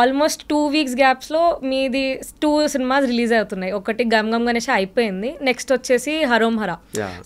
Almost 2 weeks గ్యాప్స్లో మీది 2 cinemas release అవుతున్నాయి. ఒకటి గమ్ గమ్ గణేష్ అయిపోయింది, నెక్స్ట్ వచ్చేసి హరోం హరా.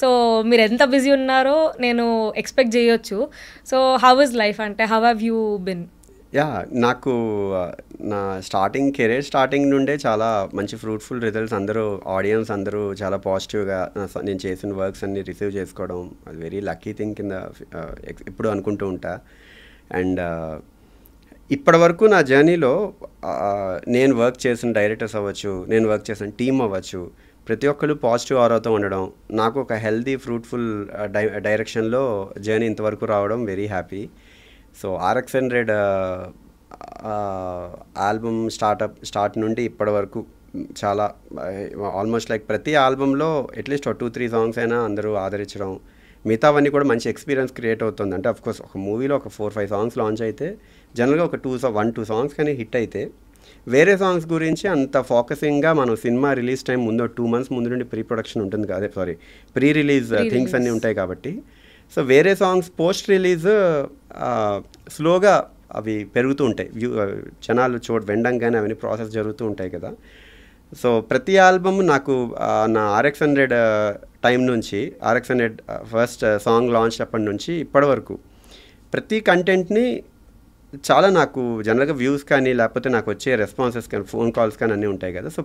సో మీరు ఎంత బిజీ ఉన్నారో నేను ఎక్స్పెక్ట్ చేయొచ్చు. సో హౌ ఇస్ లైఫ్, అంటే హౌ హ్యావ్ యూ బిన్? నాకు నా కెరీర్ స్టార్టింగ్ నుండే చాలా మంచి ఫ్రూట్ఫుల్ రిజల్ట్స్, ఆడియన్స్ అందరూ చాలా పాజిటివ్గా నేను చేసిన వర్క్స్ అన్ని రిసీవ్ చేసుకోవడం, అది వెరీ లక్కీ థింగ్ కింద ఎప్పుడు అనుకుంటూ ఉంటా. అండ్ ఇప్పటి వరకు నా జర్నీలో నేను వర్క్ చేసిన డైరెక్టర్స్ అవ్వచ్చు, నేను వర్క్ చేసిన టీమ్ అవ్వచ్చు, ప్రతి ఒక్కరు పాజిటివ్ ఆరాతో ఉండడం, నాకు ఒక హెల్తీ ఫ్రూట్ఫుల్ డైరెక్షన్లో జర్నీ ఇంతవరకు రావడం very happy. So RX100 album start నుండి ఇప్పటి వరకు చాలా ఆల్మోస్ట్ లైక్ ప్రతి ఆల్బంలో అట్లీస్ట్ 2-3 సాంగ్స్ అయినా అందరూ ఆదరించడం, మిగతావన్నీ కూడా మంచి ఎక్స్పీరియన్స్ క్రియేట్ అవుతుంది. అంటే అఫ్కోర్స్ ఒక మూవీలో ఒక 4-5 సాంగ్స్ లాంచ్ అయితే జనరల్గా ఒక 1-2 సాంగ్స్ కానీ హిట్ అయితే, వేరే సాంగ్స్ గురించి అంత ఫోకసింగ్గా మనం సినిమా రిలీజ్ టైం ముందు 2 months ముందు నుండి ప్రీ ప్రొడక్షన్ ఉంటుంది కదా, ప్రీ రిలీజ్ థింగ్స్ అన్నీ ఉంటాయి కాబట్టి, సో వేరే సాంగ్స్ పోస్ట్ రిలీజ్ స్లోగా అవి పెరుగుతూ ఉంటాయి, జనాలు వినడంగానే అవన్నీ ప్రాసెస్ జరుగుతూ ఉంటాయి కదా. సో ప్రతి ఆల్బమ్ నాకు నా RX100 టైం నుంచి, RX100 ఫస్ట్ సాంగ్ లాంచ్ అప్పటి నుంచి ఇప్పటి వరకు ప్రతి కంటెంట్ని చాలా నాకు జనరల్గా వ్యూస్ కానీ లేకపోతే నాకు వచ్చే రెస్పాన్సెస్ కానీ ఫోన్ కాల్స్ కానీ అన్నీ ఉంటాయి కదా. సో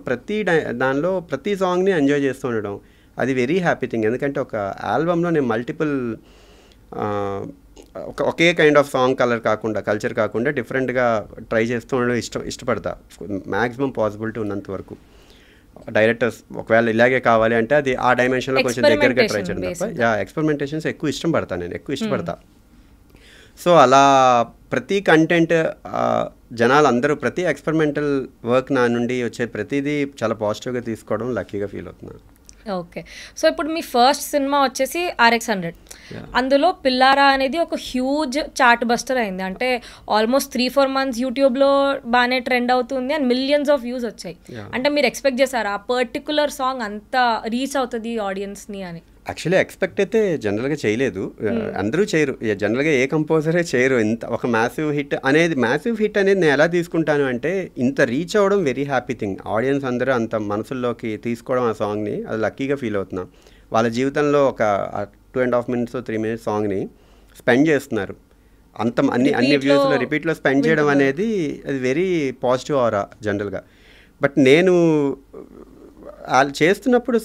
దానిలో ప్రతి సాంగ్ని ఎంజాయ్ చేస్తూ ఉండడం అది వెరీ హ్యాపీ థింగ్. ఎందుకంటే ఒక ఆల్బంలో నేను multiple okay kind of song culture కాకుండా డిఫరెంట్గా ట్రై చేస్తూ ఉండడం ఇష్టపడతా. మ్యాక్సిమం పాసిబిలిటీ ఉన్నంత వరకు డైరెక్టర్స్ ఒకవేళ ఇలాగే కావాలి అంటే అది ఆ డైమెన్షన్లో కొంచెం దగ్గరగా ట్రై చేయడం తప్ప ఎక్స్పెరిమెంటేషన్స్ ఎక్కువ ఇష్టపడతా. సో అలా ప్రతి కంటెంట్ జనాలందరూ ప్రతి ఎక్స్పెరిమెంటల్ వర్క్ నా నుండి వచ్చే ప్రతిదీ చాలా పాజిటివ్గా తీసుకోవడం లక్కీగా ఫీల్ అవుతున్నాను. ఓకే, సో ఇప్పుడు మీ ఫస్ట్ సినిమా వచ్చేసి RX100. అందులో పిల్లారా అనేది ఒక హ్యూజ్ చార్ట్ బస్టర్ అయింది. అంటే ఆల్మోస్ట్ 3-4 months యూట్యూబ్లో బాగానే ట్రెండ్ అవుతుంది అండ్ మిలియన్స్ ఆఫ్ వ్యూస్ వచ్చాయి. అంటే మీరు ఎక్స్పెక్ట్ చేశారా ఆ పర్టికులర్ సాంగ్ అంత రీచ్ అవుతుంది ఆడియన్స్ని అని? యాక్చువల్లీ ఎక్స్పెక్ట్ అయితే జనరల్గా చేయలేదు, అందరూ చేయరు, జనరల్గా ఏ కంపోజరే చేయరు. ఇంత ఒక మ్యాసివ్ హిట్ అనేది నేను ఎలా తీసుకుంటాను అంటే, ఇంత రీచ్ అవ్వడం వెరీ హ్యాపీ థింగ్. ఆడియన్స్ అందరూ అంత మనసుల్లోకి తీసుకోవడం ఆ సాంగ్ని, అది లక్కీగా ఫీల్ అవుతున్నాం. వాళ్ళ జీవితంలో ఒక 2.5 minutes 3 minutes సాంగ్ని స్పెండ్ చేస్తున్నారు, అన్ని వ్యూస్లో రిపీట్లో స్పెండ్ చేయడం అనేది అది వెరీ పాజిటివ్ ఆరా జనరల్గా. బట్ నేను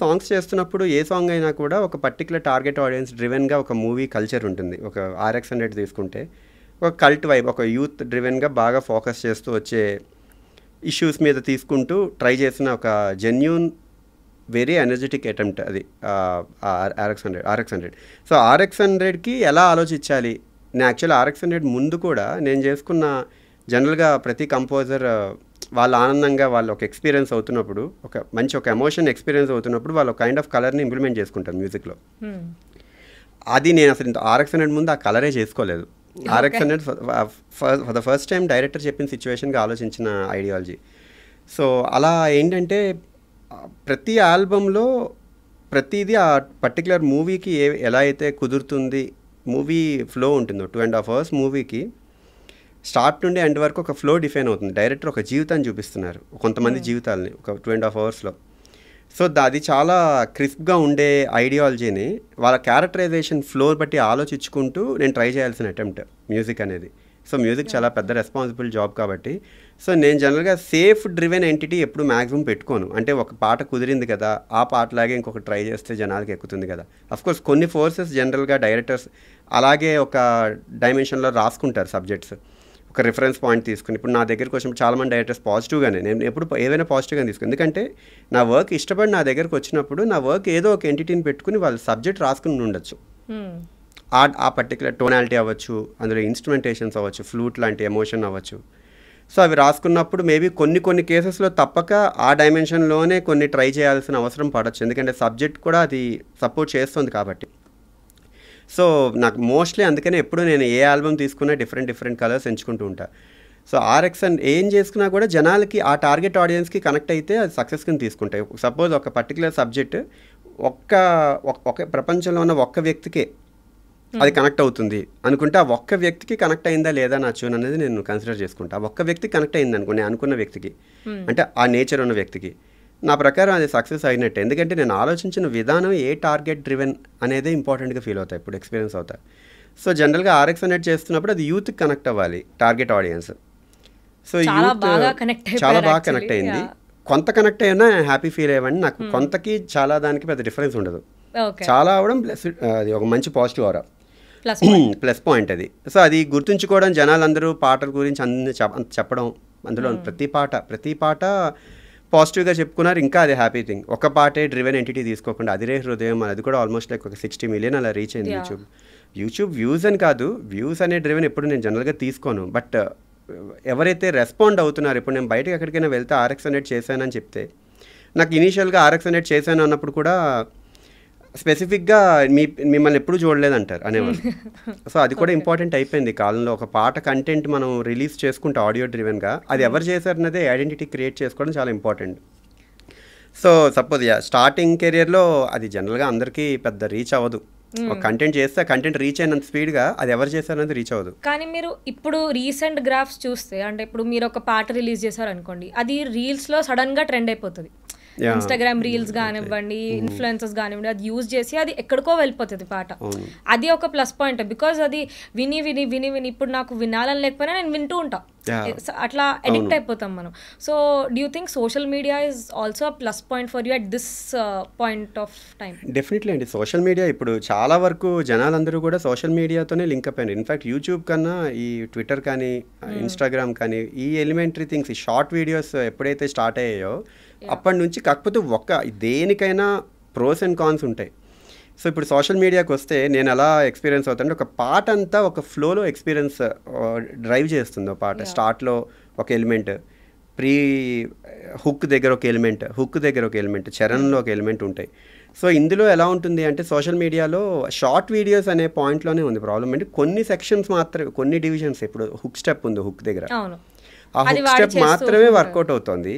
సాంగ్స్ చేస్తున్నప్పుడు ఏ సాంగ్ అయినా కూడా ఒక పర్టికులర్ టార్గెట్ ఆడియన్స్ డ్రివెన్గా ఒక మూవీ కల్చర్ ఉంటుంది. ఒక RX100 తీసుకుంటే ఒక కల్ట్ వైబ్, ఒక యూత్ డ్రివెన్గా బాగా ఫోకస్ చేస్తూ వచ్చే ఇష్యూస్ మీద తీసుకుంటూ ట్రై చేసిన ఒక జెన్యూన్ వెరీ ఎనర్జెటిక్ అటెంప్ట్ అది RX100. సో RX100కి ఎలా ఆలోచించాలి, నేను యాక్చువల్లీ RX100 ముందు కూడా నేను చేసుకున్న జనరల్గా ప్రతి కంపోజర్ వాళ్ళు ఆనందంగా వాళ్ళు ఒక ఎక్స్పీరియన్స్ అవుతున్నప్పుడు, ఒక ఎమోషన్ ఎక్స్పీరియన్స్ అవుతున్నప్పుడు వాళ్ళు ఒక కైండ్ ఆఫ్ కలర్ని ఇంప్లిమెంట్ చేసుకుంటారు మ్యూజిక్లో. అది నేను అసలు RX100 ముందు ఆ కలరే చేసుకోలేదు. RX100 for the first time director చెప్పిన సిచ్యువేషన్గా ఆలోచించిన ఐడియాలజీ. సో అలా ఏంటంటే ప్రతి ఆల్బంలో ప్రతిదీ ఆ పర్టికులర్ మూవీకి ఎలా అయితే కుదురుతుంది, మూవీ ఫ్లో ఉంటుందో 2.5 hours మూవీకి స్టార్ట్ నుండి ఎండ్ వరకు ఒక ఫ్లో డిఫైన్ అవుతుంది. డైరెక్టర్ ఒక జీవితాన్ని చూపిస్తున్నారు, కొంతమంది జీవితాలని ఒక 2.5 hours. సో అది చాలా క్రిస్ప్గా ఉండే ఐడియాలజీని వాళ్ళ క్యారెక్టరైజేషన్ ఫ్లో బట్టి ఆలోచించుకుంటూ నేను ట్రై చేయాల్సిన అటెంప్ట్ మ్యూజిక్ అనేది. సో మ్యూజిక్ చాలా పెద్ద రెస్పాన్సిబుల్ జాబ్ కాబట్టి, సో నేను జనరల్గా సేఫ్ డ్రివెన్ ఎంటిటీ ఎప్పుడు మ్యాక్సిమం పెట్టుకోను. అంటే ఒక పాట కుదిరింది కదా, ఆ పాటలాగే ఇంకొక ట్రై చేస్తే జనాలకి ఎక్కుతుంది కదా. అఫ్కోర్స్ కొన్ని ఫోర్సెస్ జనరల్గా డైరెక్టర్స్ అలాగే ఒక డైమెన్షన్లో రాసుకుంటారు సబ్జెక్ట్స్, ఒక రిఫరెన్స్ పాయింట్ తీసుకుని. ఇప్పుడు నా దగ్గరికి వచ్చినప్పుడు చాలామంది డైరెక్టర్స్ పాజిటివ్గానే, నేను ఎప్పుడు ఏదైనా పాజిటివ్గానే తీసుకుని, ఎందుకంటే నా వర్క్ ఇష్టపడి నా దగ్గరికి వచ్చినప్పుడు నా వర్క్ ఏదో ఒక ఎంటిటీని పెట్టుకుని వాళ్ళు సబ్జెక్ట్ రాసుకుని ఉండొచ్చు. ఆ పర్టికులర్ టోనాలిటీ అవ్వచ్చు, అందులో ఇన్స్ట్రుమెంటేషన్స్ అవ్వచ్చు, ఫ్లూట్ లాంటి ఎమోషన్ అవ్వచ్చు. సో అవి రాసుకున్నప్పుడు మేబీ కొన్ని కేసెస్లో తప్పక ఆ డైమెన్షన్లోనే కొన్ని ట్రై చేయాల్సిన అవసరం పడవచ్చు, ఎందుకంటే సబ్జెక్ట్ కూడా అది సపోర్ట్ చేస్తుంది కాబట్టి. సో నాకు మోస్ట్లీ అందుకనే ఎప్పుడు నేను ఏ ఆల్బమ్ తీసుకున్నా డిఫరెంట్ కలర్స్ ఎంచుకుంటూ ఉంటా. సో RX100 ఏం చేసుకున్నా కూడా జనాలకి ఆ టార్గెట్ ఆడియన్స్కి కనెక్ట్ అయితే అది సక్సెస్ని తీసుకుంటాయి. సపోజ్ ఒక పర్టికులర్ సబ్జెక్ట్ ఒక్క ప్రపంచంలో ఉన్న ఒక్క వ్యక్తికే అది కనెక్ట్ అవుతుంది అనుకుంటే ఆ ఒక్క వ్యక్తికి కనెక్ట్ అయిందా లేదా నా ట్యూన్ అనేది నేను కన్సిడర్ చేసుకుంటా. ఆ ఒక్క వ్యక్తి కనెక్ట్ అయింది అనుకో, నేను అనుకున్న వ్యక్తికి, అంటే ఆ నేచర్ ఉన్న వ్యక్తికి, నా ప్రకారం అది సక్సెస్ అయినట్టే. ఎందుకంటే నేను ఆలోచించిన విధానం ఏ టార్గెట్ డ్రివెన్ అనేదే ఇంపార్టెంట్గా ఫీల్ అవుతాయి, ఇప్పుడు ఎక్స్పీరియన్స్ అవుతాయి. సో జనరల్గా RX 100 చేస్తున్నప్పుడు అది యూత్కి కనెక్ట్ అవ్వాలి, టార్గెట్ ఆడియన్స్. సో యూత్ చాలా బాగా కనెక్ట్ అయింది. కొంత కనెక్ట్ అయినా హ్యాపీ ఫీల్ అయ్యేవాడిని. నాకు కొంతకి చాలా దానికి పెద్ద డిఫరెన్స్ ఉండదు, చాలా అవడం ప్లస్ అది ఒక మంచి పాజిటివ్ ఆరా, ప్లస్ పాయింట్ అది. సో అది గుర్తుంచుకోవడం, జనాలందరూ పాటల గురించి అన్ని చెప్పడం, అందులో ప్రతి పాట పాజిటివ్గా చెప్పుకున్నారు. ఇంకా అది హ్యాపీ థింగ్. ఒక పాటే డ్రివెన్ ఎంటిటీ తీసుకోకుండా అదిరే హృదయం, అది కూడా ఆల్మోస్ట్ లైక్ ఒక 60 మిలియన్ అలా రీచ్ అయింది యూట్యూబ్ వ్యూస్ అని కాదు, వ్యూస్ అనే డ్రివెన్ ఎప్పుడు నేను జనరల్గా తీసుకోను. బట్ ఎవరైతే రెస్పాండ్ అవుతున్నారు, ఇప్పుడు నేను బయటకు ఎక్కడికైనా వెళ్తే RX 100 చేశానని చెప్తే, నాకు ఇనీషియల్గా RX 100 చేశాను అన్నప్పుడు కూడా స్పెసిఫిక్గా మిమ్మల్ని ఎప్పుడు చూడలేదంటారు అనేవాళ్ళు. సో అది కూడా ఇంపార్టెంట్ అయిపోయింది కాలంలో. ఒక పాట కంటెంట్ మనం రిలీజ్ చేసుకుంటే ఆడియో డ్రివెన్గా, అది ఎవరు చేశారన్నదే ఐడెంటిటీ క్రియేట్ చేసుకోవడం చాలా ఇంపార్టెంట్. సో సపోజ్ స్టార్టింగ్ కెరియర్లో అది జనరల్గా అందరికీ పెద్ద రీచ్ అవ్వదు. ఒక కంటెంట్ చేస్తే కంటెంట్ రీచ్ అయినంత స్పీడ్గా అది ఎవరు చేశారనేది రీచ్ అవ్వదు. కానీ మీరు ఇప్పుడు రీసెంట్ గ్రాఫ్స్ చూస్తే, అంటే ఇప్పుడు మీరు ఒక పాట రిలీజ్ చేశారు అనుకోండి, అది రీల్స్లో సడన్గా ట్రెండ్ అయిపోతుంది. ఇన్స్టాగ్రామ్ రీల్స్ కానివ్వండి, ఇన్ఫ్లుయెన్సర్స్ కానివ్వండి, అది యూజ్ చేసి అది ఎక్కడికో వెళ్ళిపోతుంది పాట. అది ఒక ప్లస్ పాయింట్, బికాజ్ అది విని విని విని విని ఇప్పుడు నాకు వినాలని లేకపోయినా నేను వింటూ ఉంటా, అట్లా అడిక్ట్ అయిపోతాం మనం. So do you think social media is also plus point for you at this point of time? Definitely అండి. సోషల్ మీడియా ఇప్పుడు చాలా వరకు జనాలందరూ కూడా సోషల్ మీడియాతోనే లింక్ అప్ అయినారు. ఇన్ఫాక్ట్ యూట్యూబ్ కన్నా ఈ ట్విట్టర్ కానీ ఇన్స్టాగ్రామ్ కానీ ఈ ఎలిమెంటరీ థింగ్స్, ఈ షార్ట్ వీడియోస్ ఎప్పుడైతే స్టార్ట్ అయ్యాయో అప్పటి నుంచి, కాకపోతే దేనికైనా ప్రోస్ అండ్ కాన్స్ ఉంటాయి. సో ఇప్పుడు సోషల్ మీడియాకి వస్తే నేను ఎలా ఎక్స్పీరియన్స్ అవుతానంటే, ఒక పాట అంతా ఒక ఫ్లోలో ఎక్స్పీరియన్స్ డ్రైవ్ చేస్తుంది. ఒక పాట స్టార్ట్లో ఒక ఎలిమెంట్, ప్రీ హుక్ దగ్గర ఒక ఎలిమెంట్, చరణంలో ఒక ఎలిమెంట్ ఉంటాయి. సో ఇందులో ఎలా ఉంటుంది అంటే, సోషల్ మీడియాలో షార్ట్ వీడియోస్ అనే పాయింట్లోనే ఉంది ప్రాబ్లం. అంటే కొన్ని సెక్షన్స్ మాత్రమే, కొన్ని డివిజన్స్, ఇప్పుడు హుక్ స్టెప్ ఉంది, హుక్ దగ్గర ఆ హుక్ స్టెప్ మాత్రమే వర్కౌట్ అవుతుంది.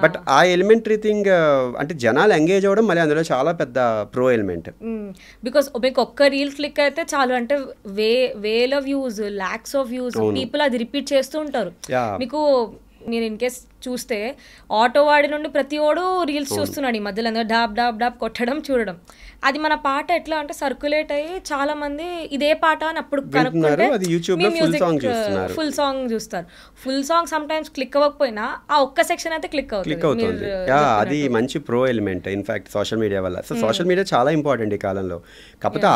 బట్ ఆ ఎలిమెంటరీ థింగ్ అంటే జనాలు ఎంగేజ్ అవ్వడం మళ్ళీ అందులో చాలా పెద్ద ప్రో ఎలిమెంట్. బికాస్ మీకు ఒక్క రీల్ క్లిక్ అయితే చాలు, అంటే వేల views, lakhs of views, people అది రిపీట్ చేస్తూ ఉంటారు. మీకు నేను ఇన్ కేస్ చూస్తే ఆటో వాడి నుండి ప్రతి ఓడు రీల్స్ చూస్తున్నాడు ఈ మధ్యలో, డాబ్ డాబ్ డాబ్ కొట్టడం చూడడం. అది మన పాట ఎట్లా అంటే సర్క్యులేట్ అయ్యి చాలా మంది ఇదే పాట అని అప్పుడు కనుక్కుంటే ఫుల్ సాంగ్ చూస్తారు. Full song some times click అవ్వకపోయినా ఆ ఒక్క సెక్షన్ అయితే క్లిక్ అవుతుంది. అది మంచి pro element in fact social media వల్ల. సో సోషల్ మీడియా చాలా ఇంపార్టెంట్ ఈ కాలంలో. కాకపోతే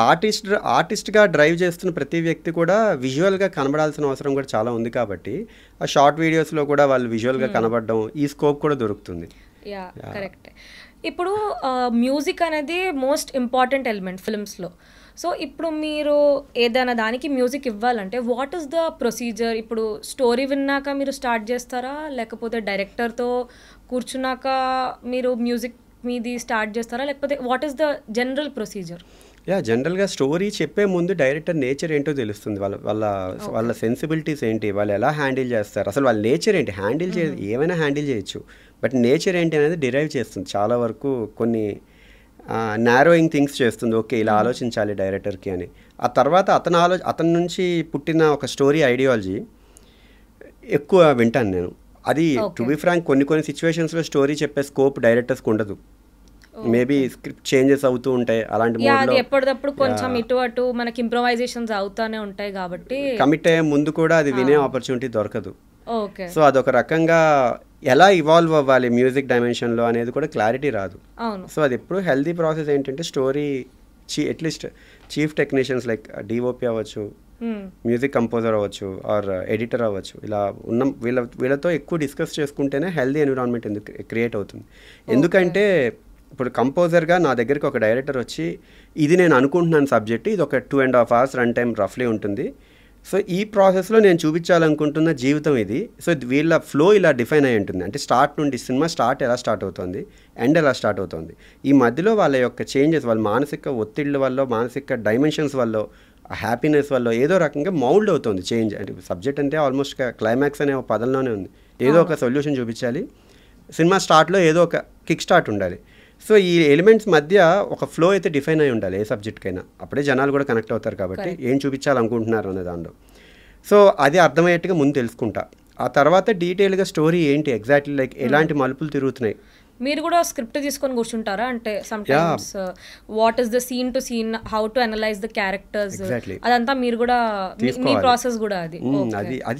ఆర్టిస్ట్గా డ్రైవ్ చేస్తున్న ప్రతి వ్యక్తి కూడా విజువల్గా కనబడాల్సిన అవసరం కూడా చాలా ఉంది. కాబట్టి ఆ షార్ట్ వీడియోస్లో కూడా వాళ్ళు విజువల్గా కనబడడం, ఈ స్కోప్ కూడా దొరుకుతుంది. కరెక్ట్. ఇప్పుడు మ్యూజిక్ అనేది మోస్ట్ ఇంపార్టెంట్ ఎలిమెంట్ ఫిల్మ్స్లో. సో ఇప్పుడు మీరు ఏదైనా దానికి మ్యూజిక్ ఇవ్వాలంటే వాట్ ఈస్ ద ప్రొసీజర్? ఇప్పుడు స్టోరీ విన్నాక మీరు స్టార్ట్ చేస్తారా, లేకపోతే డైరెక్టర్తో కూర్చున్నాక మీరు మ్యూజిక్ మీది స్టార్ట్ చేస్తారా, లేకపోతే what is the general procedure? జనరల్గా స్టోరీ చెప్పే ముందు డైరెక్టర్ నేచర్ ఏంటో తెలుస్తుంది, వాళ్ళ సెన్సిబిలిటీస్ ఏంటి, వాళ్ళు ఎలా హ్యాండిల్ చేస్తారు, అసలు వాళ్ళ నేచర్ ఏంటి. ఏమైనా హ్యాండిల్ చేయొచ్చు, బట్ నేచర్ ఏంటి అనేది డిరైవ్ చేస్తుంది చాలా వరకు. కొన్ని నారోయింగ్ థింగ్స్ చేస్తుంది, ఓకే ఇలా ఆలోచించాలి డైరెక్టర్కి అని. ఆ తర్వాత అతని నుంచి పుట్టిన ఒక స్టోరీ ఐడియాలజీ ఎక్కువ వింటాను నేను. అది టు బి ఫ్రాంక్ కొన్ని సిచ్యువేషన్స్లో స్టోరీ చెప్పే స్కోప్ డైరెక్టర్స్కి ఉండదు. మేబీ స్క్రిప్ట్ చేంజెస్ అవుతూ ఉంటాయి, అలాంటి అది ఎప్పటికప్పుడు కొంచెం ఇటు అటు మనకి ఇంప్రొవైజేషన్స్ అవుతానే ఉంటాయి. కాబట్టి కమిట్ అయ్యే ముందు కూడా అది వినే ఆపర్చునిటీ దొరకదు. సో అదొక రకంగా ఎలా ఇవాల్వ్ అవ్వాలి మ్యూజిక్ డైమెన్షన్లో అనేది కూడా క్లారిటీ రాదు. సో అది ఎప్పుడు హెల్దీ ప్రాసెస్ ఏంటంటే story at least chief technicians like DOP అవ్వచ్చు, మ్యూజిక్ కంపోజర్ అవ్వచ్చు, ఆర్ ఎడిటర్ అవ్వచ్చు, ఇలా ఉన్న వీళ్ళతో ఎక్కువ డిస్కస్ చేసుకుంటేనే హెల్దీ ఎన్విరాన్మెంట్ క్రియేట్ అవుతుంది. ఎందుకంటే ఇప్పుడు కంపోజర్గా నా దగ్గరికి ఒక డైరెక్టర్ వచ్చి, ఇది నేను అనుకుంటున్నాను సబ్జెక్ట్, ఇది ఒక 2.5 hours రన్ టైం రఫ్లీ ఉంటుంది, సో ఈ ప్రాసెస్లో నేను చూపించాలనుకుంటున్న జీవితం ఇది. సో వీళ్ళ ఫ్లో ఇలా డిఫైన్ అయి ఉంటుంది. అంటే స్టార్ట్ నుండి సినిమా ఎలా స్టార్ట్ అవుతుంది, ఎండ్ ఎలా స్టార్ట్ అవుతుంది, ఈ మధ్యలో వాళ్ళ యొక్క చేంజెస్, వాళ్ళ మానసిక ఒత్తిళ్ళ వల్ల, మానసిక డైమెన్షన్స్ వల్ల, హ్యాపీనెస్ వల్ల ఏదో రకంగా మౌల్డ్ అవుతుంది చేంజ్. అంటే సబ్జెక్ట్ అంటే ఆల్మోస్ట్ క్లైమాక్స్ అనే ఒక పదంలోనే ఉంది. ఏదో ఒక సొల్యూషన్ చూపించాలి, సినిమా స్టార్ట్లో ఏదో ఒక కిక్ స్టార్ట్ ఉండాలి. సో ఈ ఎలిమెంట్స్ మధ్య ఒక ఫ్లో అయితే డిఫైన్ అయి ఉండాలి ఏ సబ్జెక్ట్కైనా, అప్పుడే జనాలు కూడా కనెక్ట్ అవుతారు కాబట్టి ఏం చూపించాలనుకుంటున్నారు అనే దానిలో. సో అది అర్థమయ్యేట్టుగా ముందు తెలుసుకుంటా, ఆ తర్వాత డీటెయిల్గా స్టోరీ ఏంటి ఎగ్జాక్ట్లీ లైక్ ఎలాంటి మలుపులు తిరుగుతున్నాయి. మీరు కూడా స్క్రిప్ట్ తీసుకొని కూర్చుంటారా? అంటే some times what is the scene to scene, how to analyse the characters, అదంతా మీరు కూడా మీ ప్రాసెస్ కూడా అది. అది